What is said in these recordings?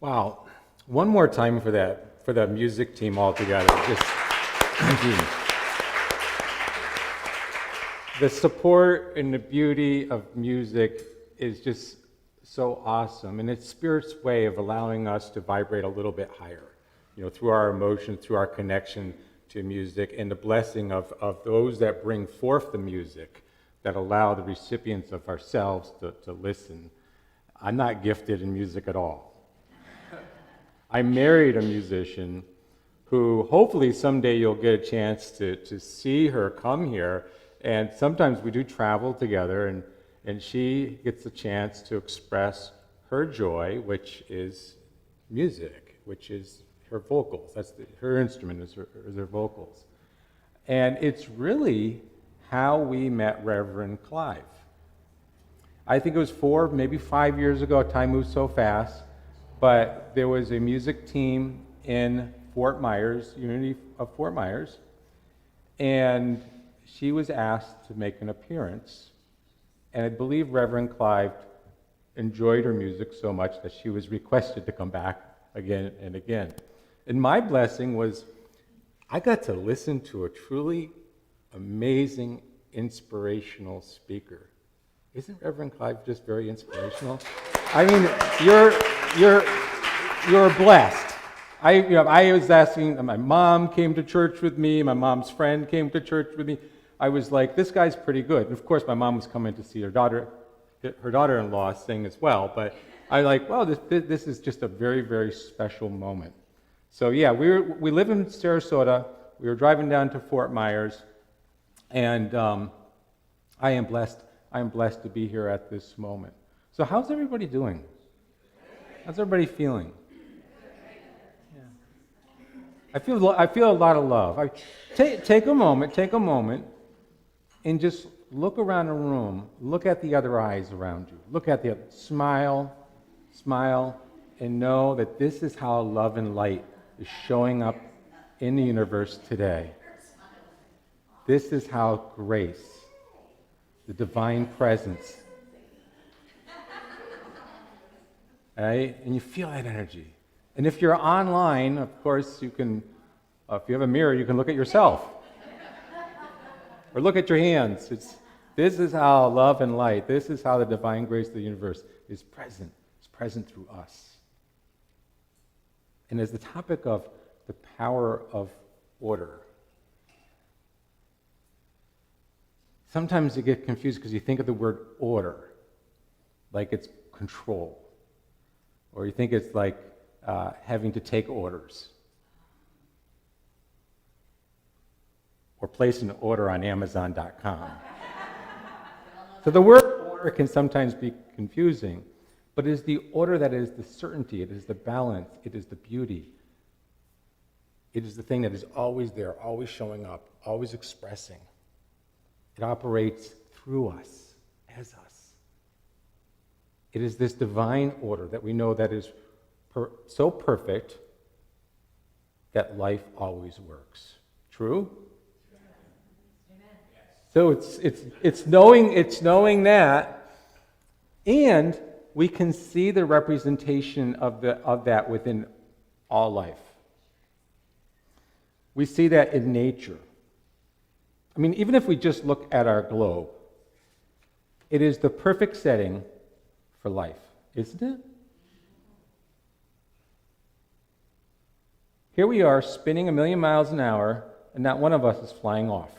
Wow. One more time for that music team all together. Just thank you. The support and the beauty of music is just so awesome, and it's Spirit's way of allowing us to vibrate a little bit higher, through our emotions, through our connection to music, and the blessing of those that bring forth the music that allow the recipients of ourselves to listen. I'm not gifted in music at all. I married a musician who hopefully someday you'll get a chance to see her come here. And sometimes we do travel together, and she gets a chance to express her joy, which is music, which is her vocals. Her instrument is her vocals. And it's really how we met Reverend Clive. I think it was 4, maybe 5 years ago. Time moves so fast. But there was a music team in Fort Myers, Unity of Fort Myers, and she was asked to make an appearance. And I believe Reverend Clive enjoyed her music so much that she was requested to come back again and again. And my blessing was I got to listen to a truly amazing, inspirational speaker. Isn't Reverend Clive just very inspirational? I mean, you're blessed. I was asking, my mom came to church with me, my mom's friend came to church with me. I was like, this guy's pretty good. And of course, my mom was coming to see her daughter-in-law sing as well. But I like, well, this is just a very, very special moment. So yeah, we live in Sarasota. We were driving down to Fort Myers, and I am blessed. I am blessed to be here at this moment. So how's everybody doing? How's everybody feeling? Yeah. I feel a lot of love. Take a moment, and just look around the room. Look at the other eyes around you. Look at the other. Smile, and know that this is how love and light is showing up in the universe today. This is how grace, the divine presence, right? And you feel that energy. And if you're online, of course, you can, if you have a mirror, you can look at yourself. Or look at your hands. This is how love and light, this is how the divine grace of the universe is present. It's present through us. And as the topic of the power of order, sometimes you get confused because you think of the word order like it's control. Or you think it's like having to take orders. Or place an order on Amazon.com. So the word order can sometimes be confusing, but it is the order that is the certainty, it is the balance, it is the beauty. It is the thing that is always there, always showing up, always expressing. It operates through us, as us. It is this divine order that we know that is so perfect that life always works. True? So it's knowing that, and we can see the representation of that within all life. We see that in nature. I mean, even if we just look at our globe, it is the perfect setting for life, isn't it? Here we are spinning 1,000,000 miles an hour, and not one of us is flying off.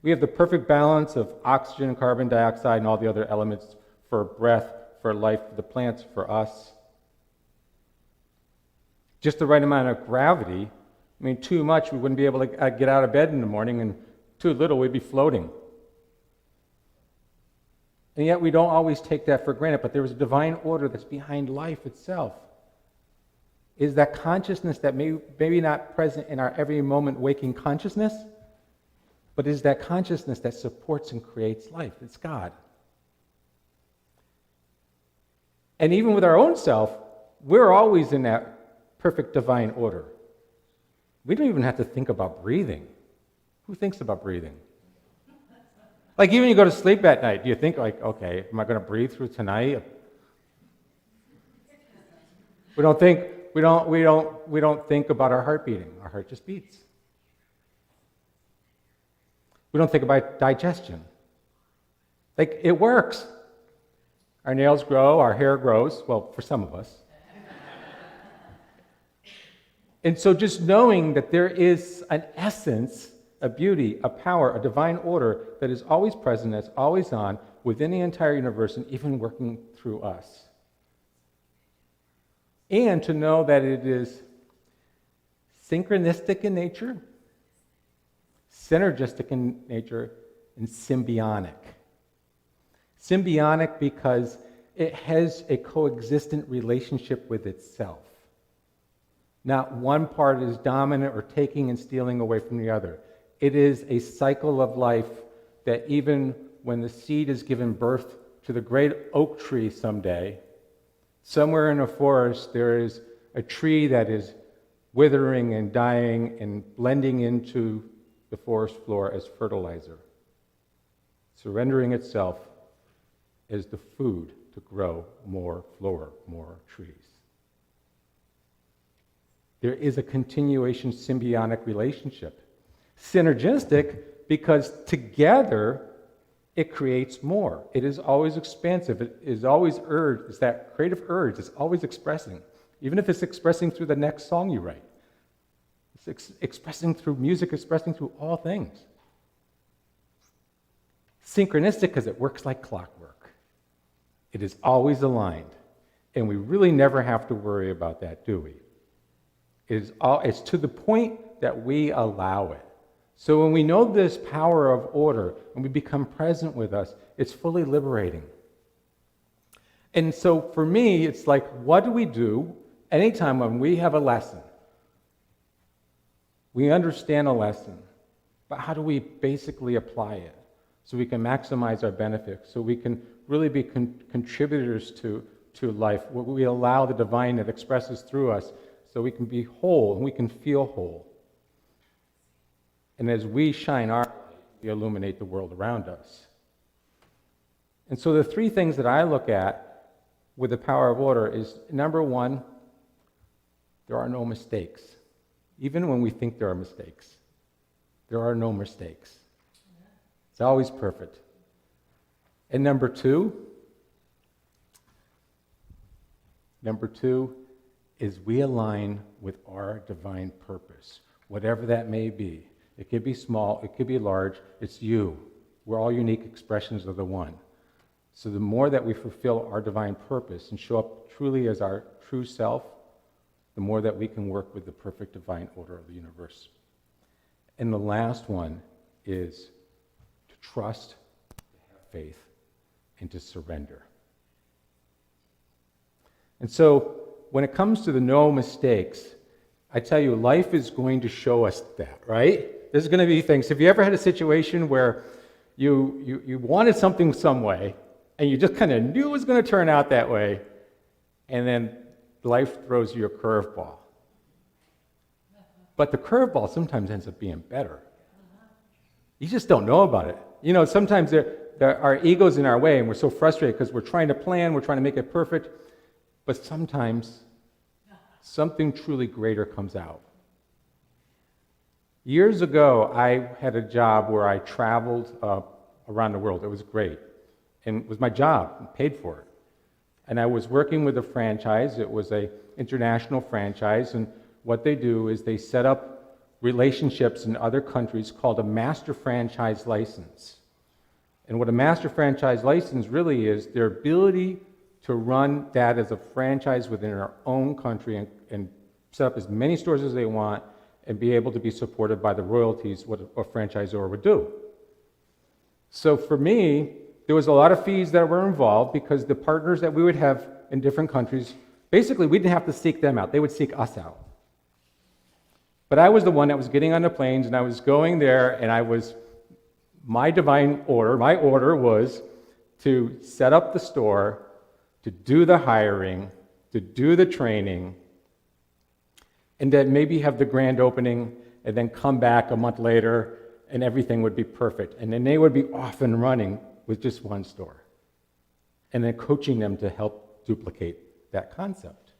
We have the perfect balance of oxygen, carbon dioxide, and all the other elements for breath, for life, for the plants, for us. Just the right amount of gravity. I mean, too much, we wouldn't be able to get out of bed in the morning, and too little, we'd be floating. And yet we don't always take that for granted, but there is a divine order that's behind life itself. Is that consciousness that maybe not present in our every moment waking consciousness, but is that consciousness that supports and creates life. It's God. And even with our own self, we're always in that perfect divine order. We don't even have to think about breathing. Who thinks about breathing? Like even you go to sleep at night, do you think like, okay, am I going to breathe through tonight? We don't think about our heart beating. Our heart just beats. We don't think about digestion. Like, it works. Our nails grow, our hair grows, well, for some of us. And so just knowing that there is an essence, a beauty, a power, a divine order that is always present, that's always on, within the entire universe, and even working through us. And to know that it is synchronistic in nature, synergistic in nature, and symbiotic. Symbiotic because it has a coexistent relationship with itself. Not one part is dominant or taking and stealing away from the other. It is a cycle of life that even when the seed is given birth to the great oak tree someday, somewhere in a forest there is a tree that is withering and dying and blending into the forest floor as fertilizer, surrendering itself as the food to grow more flora, more trees. There is a continuation symbiotic relationship. Synergistic because together it creates more. It is always expansive. It is always urge. It's that creative urge. It's always expressing. Even if it's expressing through the next song you write. It's expressing through music, expressing through all things. Synchronistic because it works like clockwork. It is always aligned. And we really never have to worry about that, do we? It's to the point that we allow it. So when we know this power of order, and we become present with us, it's fully liberating. And so for me, it's like, what do we do anytime when we have a lesson? We understand a lesson, but how do we basically apply it so we can maximize our benefits, so we can really be contributors to life, where we allow the divine that expresses through us so we can be whole and we can feel whole. And as we shine our light, we illuminate the world around us. And so the three things that I look at with the power of order is, number one, there are no mistakes. Even when we think there are mistakes, there are no mistakes. It's always perfect. And number two is we align with our divine purpose, whatever that may be. It could be small, it could be large, it's you. We're all unique expressions of the one. So the more that we fulfill our divine purpose and show up truly as our true self, the more that we can work with the perfect divine order of the universe. And the last one is to trust, to have faith, and to surrender. And so when it comes to the no mistakes, I tell you, life is going to show us that, right? There's going to be things. Have you ever had a situation where you wanted something some way, and you just kind of knew it was going to turn out that way, and then life throws you a curveball? But the curveball sometimes ends up being better. You just don't know about it. You know, sometimes our ego's in our way, and we're so frustrated because we're trying to plan, we're trying to make it perfect, but sometimes something truly greater comes out. Years ago, I had a job where I traveled around the world. It was great. And it was my job. I paid for it. And I was working with a franchise. It was an international franchise. And what they do is they set up relationships in other countries called a master franchise license. And what a master franchise license really is, their ability to run that as a franchise within our own country and set up as many stores as they want and be able to be supported by the royalties, what a franchisor would do. So for me, there was a lot of fees that were involved because the partners that we would have in different countries, basically we didn't have to seek them out, they would seek us out. But I was the one that was getting on the planes, and I was going there, and my order was to set up the store, to do the hiring, to do the training, and then maybe have the grand opening, and then come back a month later, and everything would be perfect. And then they would be off and running with just one store. And then coaching them to help duplicate that concept.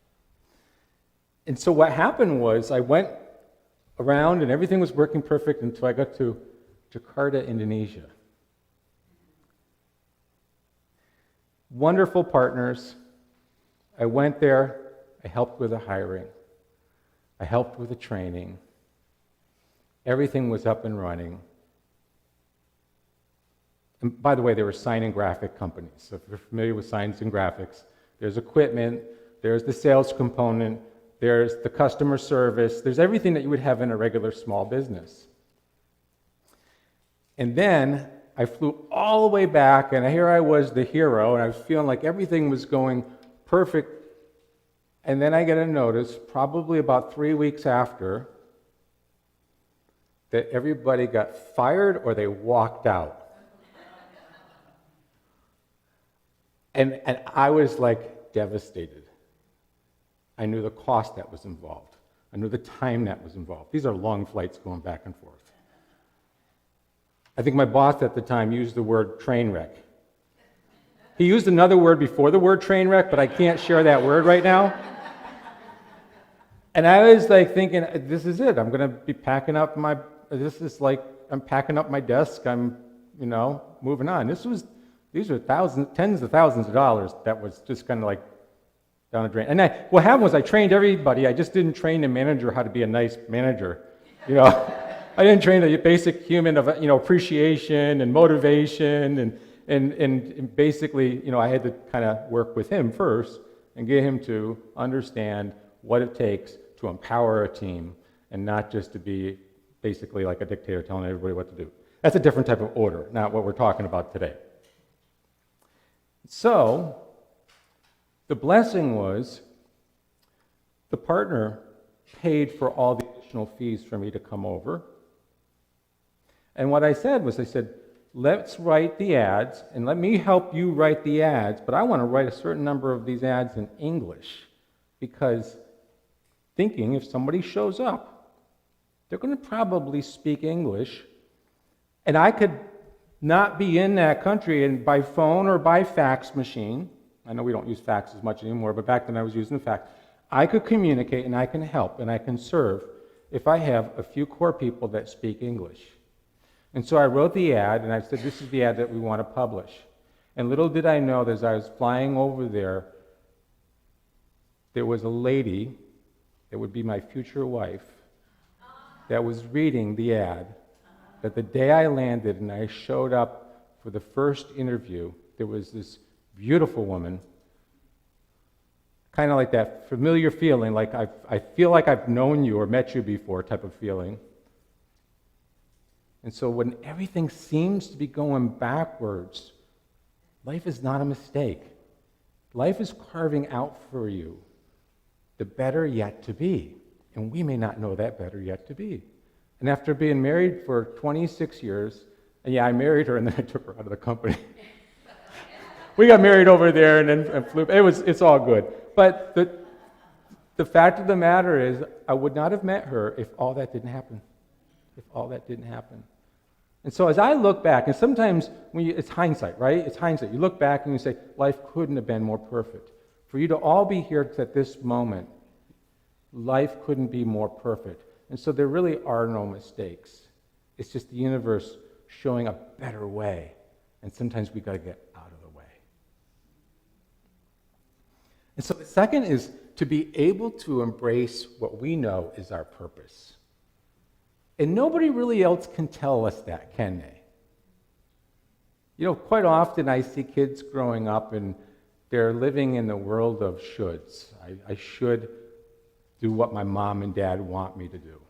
And so what happened was I went around and everything was working perfect until I got to Jakarta, Indonesia. Wonderful partners. I went there, I helped with the hiring, I helped with the training. Everything was up and running. And by the way, they were sign and graphic companies. So if you're familiar with signs and graphics, there's equipment, there's the sales component, there's the customer service, there's everything that you would have in a regular small business. And then I flew all the way back, and here I was the hero, and I was feeling like everything was going perfect. And then I get a notice, probably about 3 weeks after, that everybody got fired or they walked out. And I was like devastated. I knew the cost that was involved. I knew the time that was involved. These are long flights going back and forth. I think my boss at the time used the word train wreck. He used another word before the word train wreck, but I can't share that word right now. And I was like thinking, this is it. I'm going to be packing up this is like, I'm packing up my desk. I'm, moving on. These are tens of thousands of dollars that was just kind of like down the drain. And what happened was I trained everybody. I just didn't train the manager how to be a nice manager. I didn't train the basic human of appreciation and motivation and basically I had to kind of work with him first and get him to understand what it takes to empower a team and not just to be basically like a dictator telling everybody what to do. That's a different type of order, not what we're talking about today. So, the blessing was the partner paid for all the additional fees for me to come over. And what I said, let's write the ads, and let me help you write the ads, but I want to write a certain number of these ads in English, because thinking if somebody shows up, they're going to probably speak English, and I could not be in that country and by phone or by fax machine. I know we don't use fax as much anymore, but back then I was using fax. I could communicate and I can help and I can serve if I have a few core people that speak English. And so I wrote the ad and I said, this is the ad that we want to publish. And little did I know that as I was flying over there, there was a lady that would be my future wife that was reading the ad, that the day I landed and I showed up for the first interview, there was this beautiful woman, kind of like that familiar feeling, like I feel like I've known you or met you before type of feeling. And so when everything seems to be going backwards, life is not a mistake. Life is carving out for you the better yet to be. And we may not know that better yet to be. And after being married for 26 years, and yeah, I married her and then I took her out of the company. We got married over there and then flew. It's all good. But the fact of the matter is, I would not have met her if all that didn't happen. And so as I look back, and sometimes it's hindsight, right? It's hindsight. You look back and you say, life couldn't have been more perfect. For you to all be here at this moment, life couldn't be more perfect. And so there really are no mistakes. It's just the universe showing a better way. And sometimes we got to get out of the way. And so the second is to be able to embrace what we know is our purpose. And nobody really else can tell us that, can they? Quite often I see kids growing up and they're living in the world of shoulds. I should do what my mom and dad want me to do.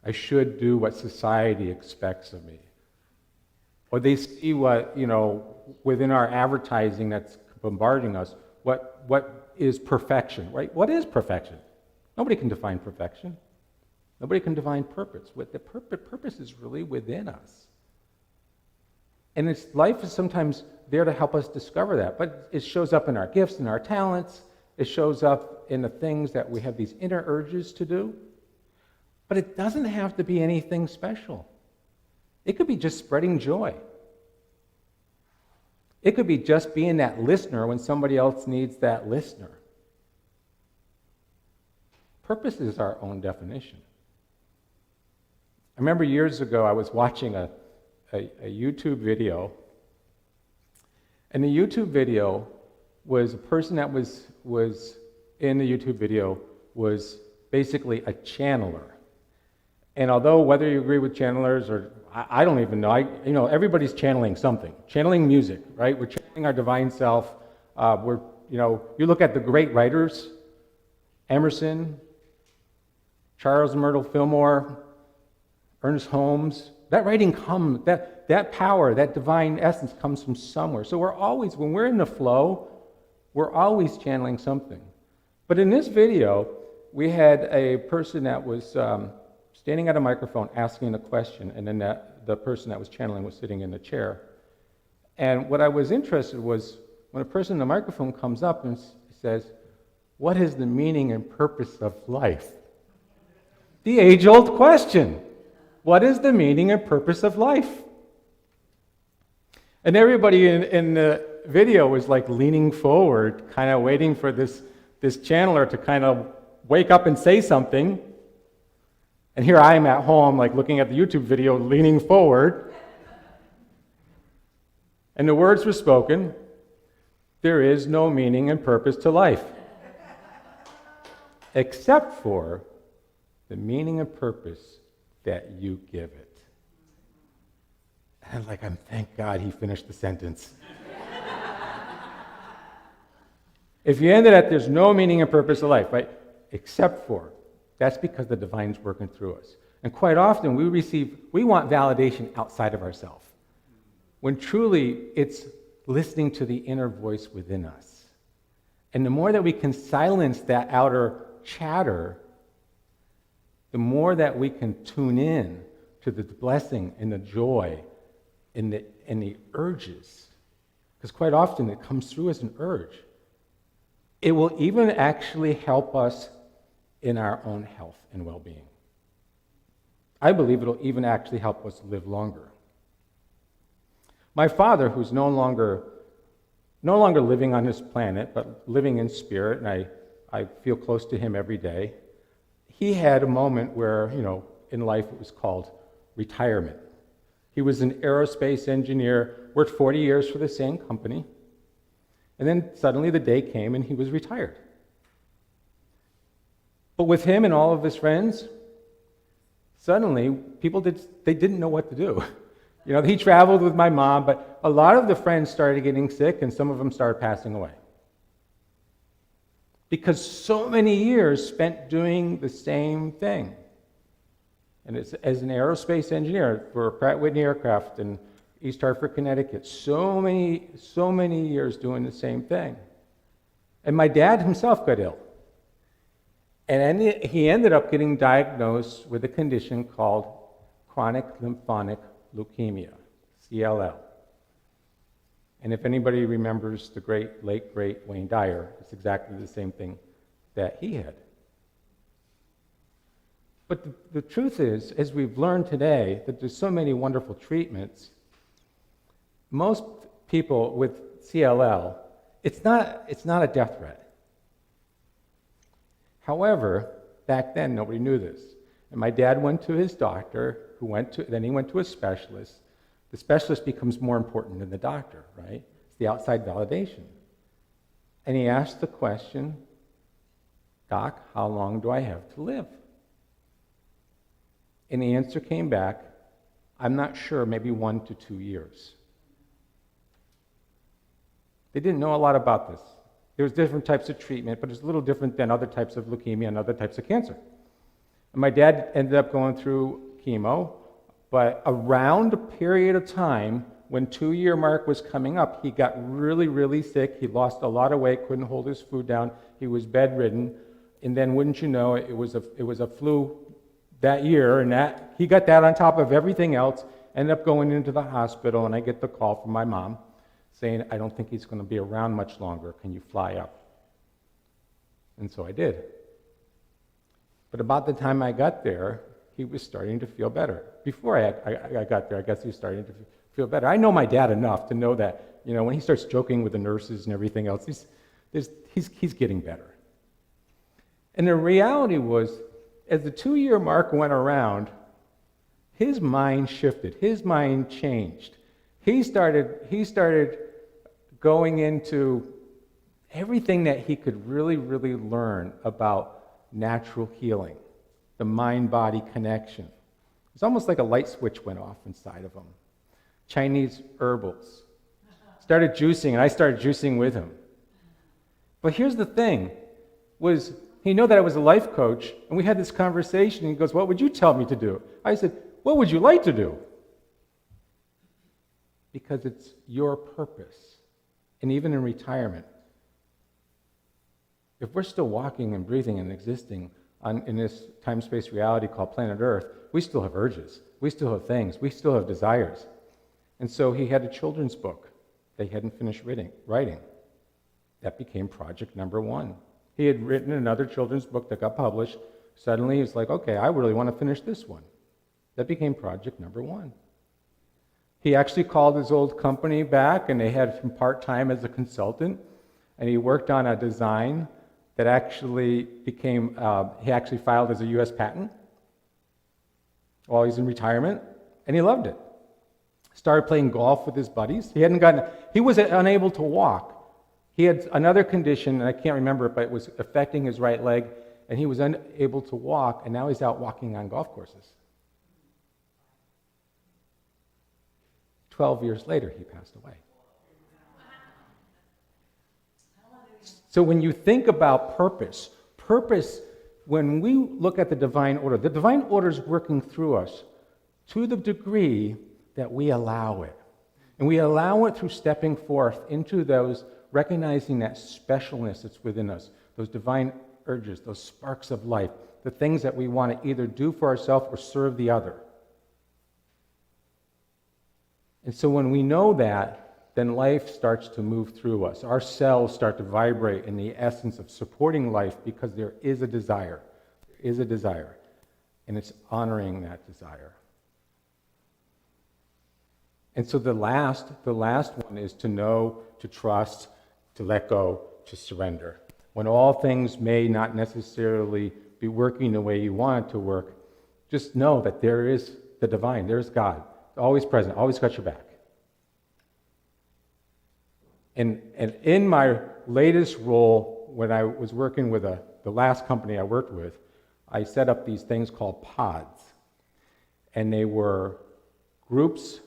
I should do what society expects of me. Or they see what, within our advertising that's bombarding us, what is perfection, right? What is perfection? Nobody can define perfection. Nobody can define purpose. What the purpose is really within us. And life is sometimes there to help us discover that. But it shows up in our gifts and our talents. It shows up in the things that we have these inner urges to do. But it doesn't have to be anything special. It could be just spreading joy. It could be just being that listener when somebody else needs that listener. Purpose is our own definition. I remember years ago I was watching a YouTube video, and the YouTube video was a person that was in the YouTube video was basically a channeler. And although whether you agree with channelers or I don't even know, everybody's channeling something, channeling music, right? We're channeling our divine self. You look at the great writers, Emerson, Charles Myrtle Fillmore, Ernest Holmes. That writing comes, that power, that divine essence comes from somewhere. So when we're in the flow, we're always channeling something. But in this video, we had a person that was standing at a microphone asking a question, and then the person that was channeling was sitting in the chair. And what I was interested was when a person in the microphone comes up and says, "What is the meaning and purpose of life?" The age-old question. What is the meaning and purpose of life? And everybody in the video was like leaning forward, kind of waiting for this channeler to kind of wake up and say something. And here I am at home, like looking at the YouTube video, leaning forward. And the words were spoken, "There is no meaning and purpose to life, except for the meaning and purpose that you give it." And I'm thank God he finished the sentence. If you ended at "there's no meaning and purpose to life," right? Except for, that's because the divine's working through us. And quite often we want validation outside of ourselves, when truly it's listening to the inner voice within us. And the more that we can silence that outer chatter, the more that we can tune in to the blessing and the joy and the urges. Because quite often it comes through as an urge. It will even actually help us in our own health and well-being. I believe it'll even actually help us live longer. My father, who's no longer living on this planet, but living in spirit, and I feel close to him every day, he had a moment where, in life it was called retirement. He was an aerospace engineer, worked 40 years for the same company, and then suddenly the day came and he was retired. But with him and all of his friends, suddenly people didn't know what to do. He traveled with my mom, but a lot of the friends started getting sick and some of them started passing away. Because so many years spent doing the same thing. And as an aerospace engineer for Pratt & Whitney Aircraft in East Hartford, Connecticut, so many years doing the same thing. And my dad himself got ill. And he ended up getting diagnosed with a condition called chronic lymphocytic leukemia, CLL. And if anybody remembers the late great Wayne Dyer, it's exactly the same thing that he had. But the truth is, as we've learned today, that there's so many wonderful treatments. Most people with CLL, it's not a death threat. However, back then nobody knew this. And my dad went to his doctor, then he went to a specialist. The specialist becomes more important than the doctor, right? It's the outside validation. And he asked the question, "Doc, how long do I have to live?" And the answer came back, "I'm not sure, maybe 1 to 2 years." They didn't know a lot about this. There's different types of treatment, but it's a little different than other types of leukemia and other types of cancer. And my dad ended up going through chemo, but around a period of time when 2-year mark was coming up, he got really, really sick. He lost a lot of weight, couldn't hold his food down. He was bedridden. And then wouldn't you know, it was a flu that year, and he got that on top of everything else, ended up going into the hospital, and I get the call from my mom saying, "I don't think he's going to be around much longer. Can you fly up?" And so I did. But about the time I got there, he was starting to feel better. Before I got there, I guess he was starting to feel better. I know my dad enough to know that, when he starts joking with the nurses and everything else, he's getting better. And the reality was, as the 2-year mark went around, his mind shifted. His mind changed. He started going into everything that he could really, really learn about natural healing, the mind-body connection. It's almost like a light switch went off inside of him. Chinese herbals. Started juicing, and I started juicing with him. But here's the thing, was he knew that I was a life coach, and we had this conversation, and he goes, what would you tell me to do? I said, what would you like to do? Because it's your purpose. And even in retirement, if we're still walking and breathing and existing in this time-space reality called planet Earth, we still have urges, we still have things, we still have desires. And so he had a children's book they hadn't finished writing. That became project number 1. He had written another children's book that got published. Suddenly he was like, okay, I really want to finish this one. That became project number 1. He actually called his old company back, and they had him part-time as a consultant, and he worked on a design that actually became, he actually filed as a U.S. patent while he's in retirement, and he loved it. Started playing golf with his buddies. He was unable to walk. He had another condition, and I can't remember it, but it was affecting his right leg, and he was unable to walk, and now he's out walking on golf courses. 12 years later, he passed away. So when you think about purpose, when we look at the divine order is working through us to the degree that we allow it. And we allow it through stepping forth into those, recognizing that specialness that's within us, those divine urges, those sparks of life, the things that we want to either do for ourselves or serve the other. And so when we know that, then life starts to move through us. Our cells start to vibrate in the essence of supporting life because there is a desire. There is a desire. And it's honoring that desire. And so the last one is to know, to trust, to let go, to surrender. When all things may not necessarily be working the way you want it to work, just know that there is the divine, there's God, always present, always got your back. And in my latest role, when I was working with the last company I worked with, I set up these things called pods. And they were groups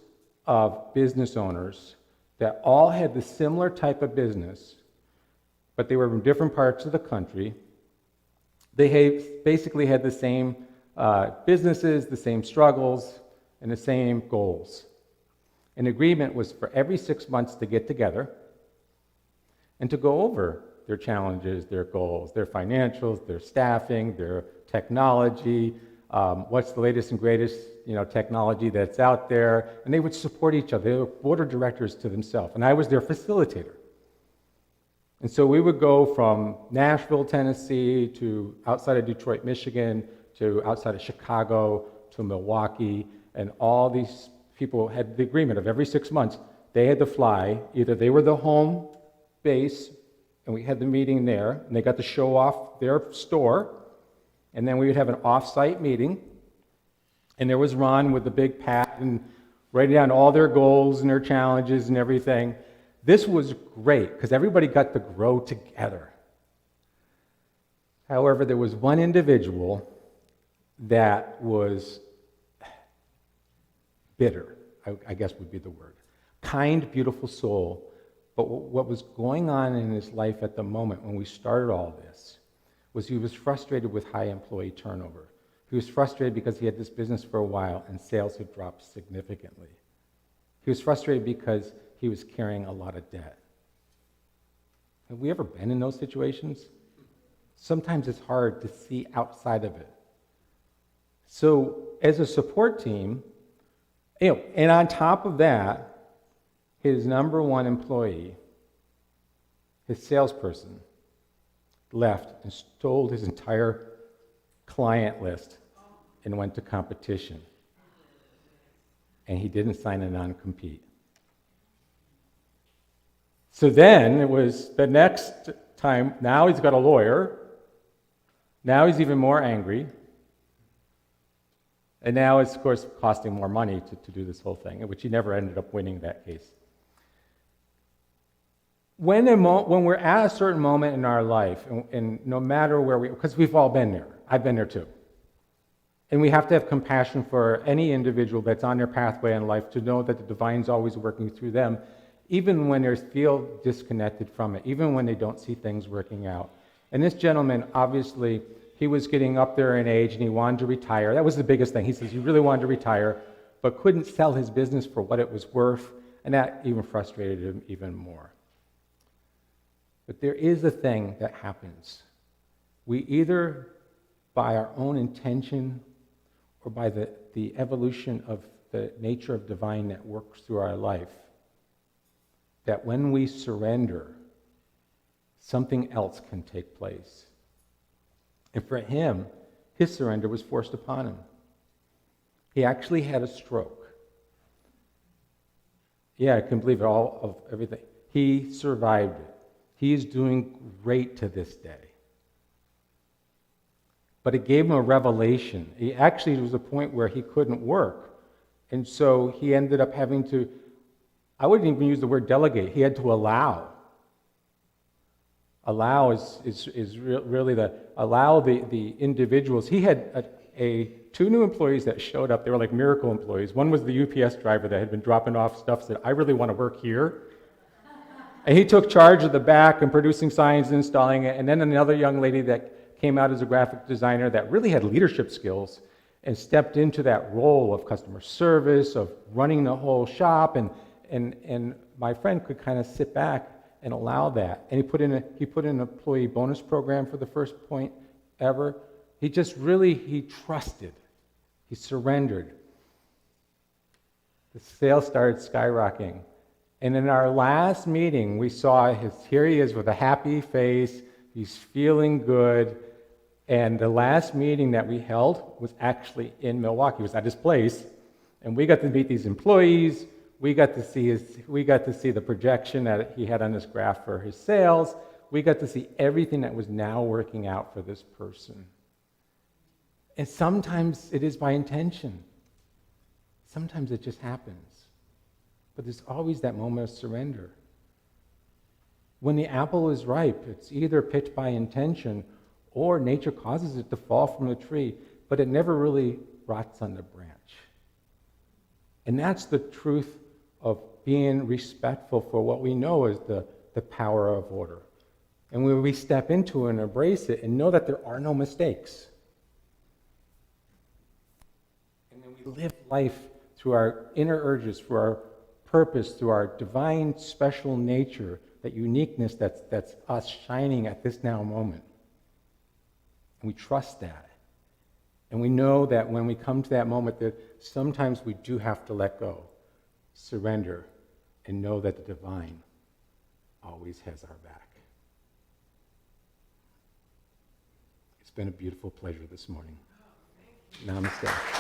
of business owners that all had the similar type of business, but they were from different parts of the country. They basically had the same businesses, the same struggles, and the same goals. An agreement was for every 6 months to get together and to go over their challenges, their goals, their financials, their staffing, their technology, what's the latest and greatest technology that's out there, and they would support each other. They were board of directors to themselves, and I was their facilitator. And so we would go from Nashville, Tennessee, to outside of Detroit, Michigan, to outside of Chicago, to Milwaukee, and all these people had the agreement of every 6 months, they had to fly. Either they were the home base, and we had the meeting there, and they got to show off their store, and then we would have an off-site meeting, and there was Ron with the big pad and writing down all their goals and their challenges and everything. This was great because everybody got to grow together. However, there was one individual that was bitter, I guess would be the word. Kind, beautiful soul. But what was going on in his life at the moment when we started all this was he was frustrated with high employee turnover. He was frustrated because he had this business for a while and sales had dropped significantly. He was frustrated because he was carrying a lot of debt. Have we ever been in those situations? Sometimes it's hard to see outside of it. So as a support team, and on top of that, his number one employee, his salesperson, left and stole his entire client list and went to competition. And he didn't sign a non-compete. So then it was the next time, now he's got a lawyer, Now he's even more angry. And now it's, of course, costing more money to do this whole thing, which he never ended up winning that case. When we're at a certain moment in our life, and no matter where because we've all been there. I've been there too. And we have to have compassion for any individual that's on their pathway in life to know that the divine's always working through them, even when they feel disconnected from it, even when they don't see things working out. And this gentleman, obviously, he was getting up there in age and he wanted to retire. That was the biggest thing. He says he really wanted to retire, but couldn't sell his business for what it was worth, and that even frustrated him even more. But there is a thing that happens. We either, by our own intention or by the evolution of the nature of divine that works through our life, that when we surrender, something else can take place. And for him, his surrender was forced upon him. He actually had a stroke. Yeah, I couldn't believe it, all of everything. He survived it. He is doing great to this day. But it gave him a revelation. He actually, there was a point where he couldn't work. And so he ended up having to, I wouldn't even use the word delegate, he had to allow. Allow is really allow the individuals. He had two new employees that showed up. They were like miracle employees. One was the UPS driver that had been dropping off stuff, said, I really want to work here. And he took charge of the back and producing signs and installing it. And then another young lady that came out as a graphic designer that really had leadership skills and stepped into that role of customer service, of running the whole shop. And my friend could kind of sit back and allow that. And he put in an employee bonus program for the first point ever. He trusted. He surrendered. The sales started skyrocketing. And in our last meeting, we saw here he is with a happy face. He's feeling good. And the last meeting that we held was actually in Milwaukee. It was at his place. And we got to meet these employees. We got to see the projection that he had on his graph for his sales. We got to see everything that was now working out for this person. And sometimes it is by intention. Sometimes it just happens. But there's always that moment of surrender. When the apple is ripe, it's either picked by intention or nature causes it to fall from the tree, but it never really rots on the branch. And that's the truth of being respectful for what we know is the power of order. And when we step into it and embrace it and know that there are no mistakes, and then we live life through our inner urges, through our purpose, through our divine special nature, that uniqueness that's us shining at this now moment. And we trust that. And we know that when we come to that moment that sometimes we do have to let go, surrender, and know that the divine always has our back. It's been a beautiful pleasure this morning. Namaste.